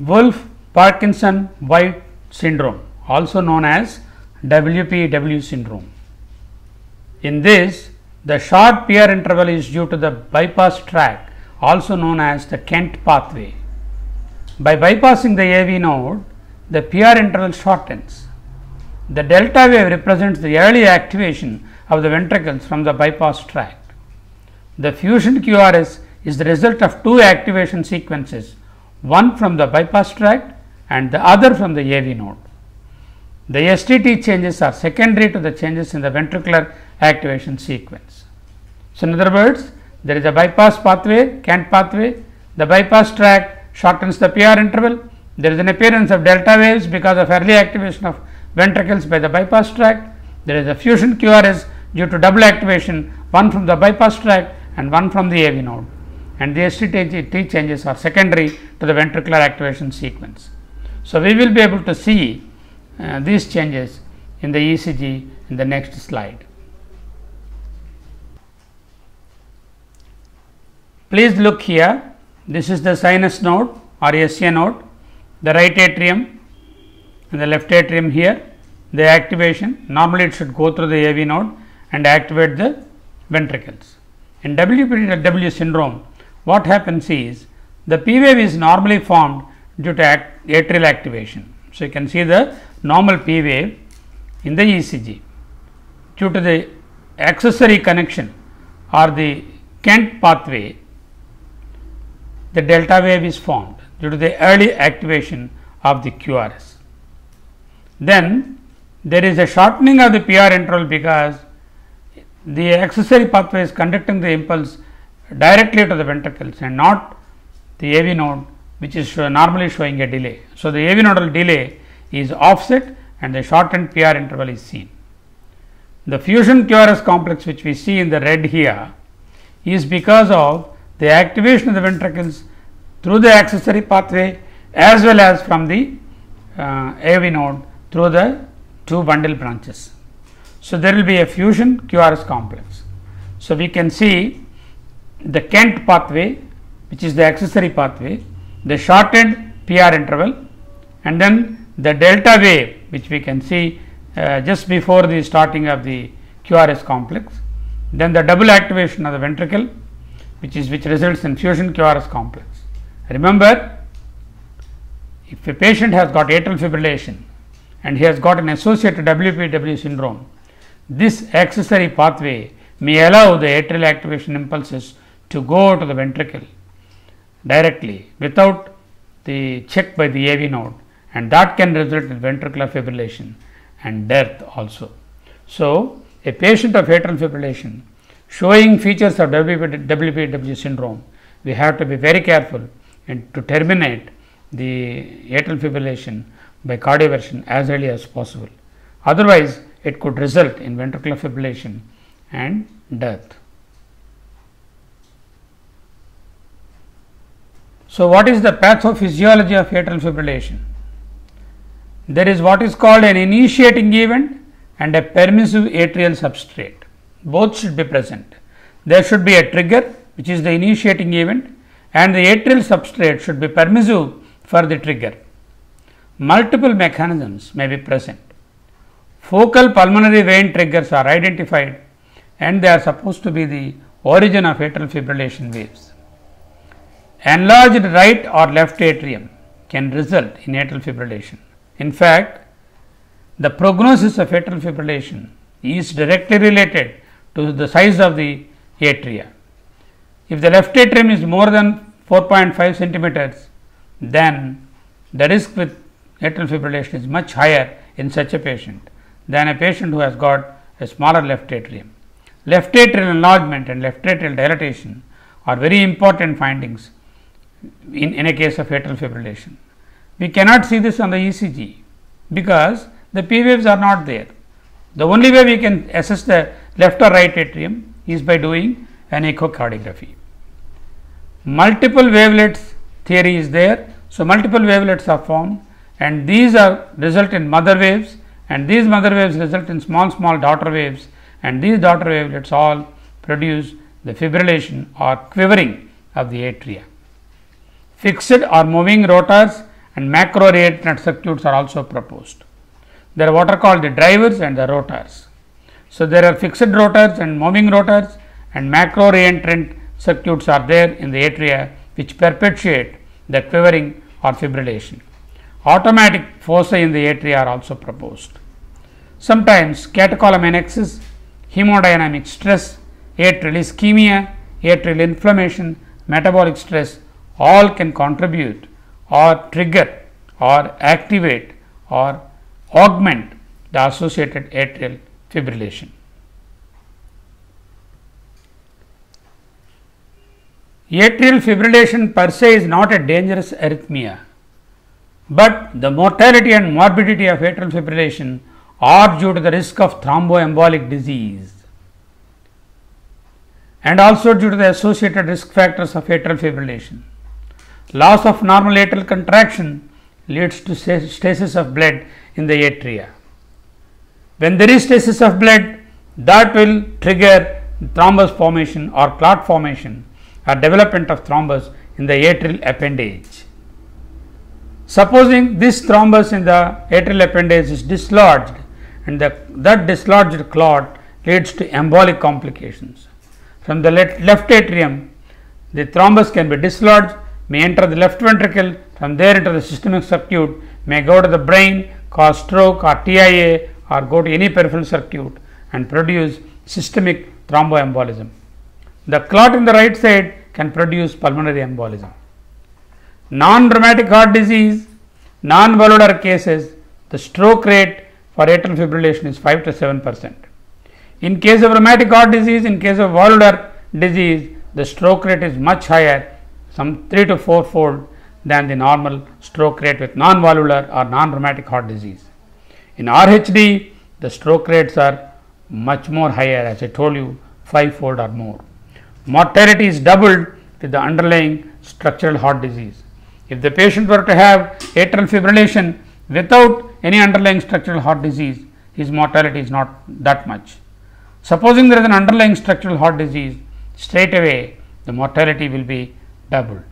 Wolff-Parkinson-White syndrome, also known as WPW syndrome. In this, the short PR interval is due to the bypass tract, also known as the Kent pathway. By bypassing the AV node, the PR interval shortens. The delta wave represents the early activation of the ventricles from the bypass tract. The fusion QRS is the result of two activation sequences, one from the bypass tract and the other from the AV node. The STT changes are secondary to the changes in the ventricular activation sequence. So, in other words, there is a bypass pathway, Kent pathway, the bypass tract shortens the PR interval, there is an appearance of delta waves because of early activation of ventricles by the bypass tract, there is a fusion QRS due to double activation, one from the bypass tract and one from the AV node, and the STT changes are secondary to the ventricular activation sequence. So, we will be able to see these changes in the ECG in the next slide. Please look here, this is the sinus node or SA node, the right atrium and the left atrium here, the activation, normally it should go through the AV node and activate the ventricles. In WPW syndrome, what happens is the P wave is normally formed due to atrial activation. So, you can see the normal P wave in the ECG. Due to the accessory connection or the Kent pathway, the delta wave is formed due to the early activation of the QRS. Then there is a shortening of the PR interval because the accessory pathway is conducting the impulse directly to the ventricles and not the AV node, which is normally showing a delay. So, the AV nodal delay is offset and the shortened PR interval is seen. The fusion QRS complex, which we see in the red here, is because of the activation of the ventricles through the accessory pathway as well as from the AV node through the two bundle branches. So, there will be a fusion QRS complex. So, we can see the Kent pathway, which is the accessory pathway, the shortened PR interval, and then the delta wave, which we can see just before the starting of the QRS complex, then the double activation of the ventricle, which results in fusion QRS complex. Remember, if a patient has got atrial fibrillation and he has got an associated WPW syndrome, this accessory pathway may allow the atrial activation impulses to go to the ventricle directly without the check by the AV node, and that can result in ventricular fibrillation and death also. So, a patient of atrial fibrillation showing features of WPW syndrome, we have to be very careful and to terminate the atrial fibrillation by cardioversion as early as possible. Otherwise, it could result in ventricular fibrillation and death. So, what is the pathophysiology of atrial fibrillation? There is what is called an initiating event and a permissive atrial substrate. Both should be present. There should be a trigger, which is the initiating event, and the atrial substrate should be permissive for the trigger. Multiple mechanisms may be present. Focal pulmonary vein triggers are identified and they are supposed to be the origin of atrial fibrillation waves. Enlarged right or left atrium can result in atrial fibrillation. In fact, the prognosis of atrial fibrillation is directly related to the size of the atria. If the left atrium is more than 4.5 centimeters, then the risk with atrial fibrillation is much higher in such a patient than a patient who has got a smaller left atrium. Left atrial enlargement and left atrial dilatation are very important findings in a case of atrial fibrillation. We cannot see this on the ECG because the P waves are not there. The only way we can assess the left or right atrium is by doing an echocardiography. Multiple wavelets theory is there. So, multiple wavelets are formed and these result in mother waves, and these mother waves result in small daughter waves, and these daughter wavelets all produce the fibrillation or quivering of the atria. Fixed or moving rotors and macro reentrant circuits are also proposed. There are what are called the drivers and the rotors. So, there are fixed rotors and moving rotors, and macro reentrant circuits are there in the atria which perpetuate the quivering or fibrillation. Automatic foci in the atria are also proposed. Sometimes catecholaminergic annexes, hemodynamic stress, atrial ischemia, atrial inflammation, metabolic stress all can contribute or trigger or activate or augment the associated atrial fibrillation. Atrial fibrillation per se is not a dangerous arrhythmia, but the mortality and morbidity of atrial fibrillation are due to the risk of thromboembolic disease and also due to the associated risk factors of atrial fibrillation. Loss of normal atrial contraction leads to stasis of blood in the atria. When there is stasis of blood, that will trigger thrombus formation or clot formation or development of thrombus in the atrial appendage. Supposing this thrombus in the atrial appendage is dislodged and that dislodged clot leads to embolic complications. From the left atrium, the thrombus can be dislodged, may enter the left ventricle, from there into the systemic circuit, may go to the brain, cause stroke or TIA, or go to any peripheral circuit and produce systemic thromboembolism. The clot in the right side can produce pulmonary embolism. Non-rheumatic heart disease, non-valvular cases, the stroke rate for atrial fibrillation is 5 to 7%. In case of rheumatic heart disease, in case of valvular disease, the stroke rate is much higher, some 3 to 4 fold than the normal stroke rate with non-valvular or non-rheumatic heart disease. In RHD, the stroke rates are much more higher, as I told you, 5-fold or more. Mortality is doubled with the underlying structural heart disease. If the patient were to have atrial fibrillation without any underlying structural heart disease, his mortality is not that much. Supposing there is an underlying structural heart disease, straight away the mortality will be doubled.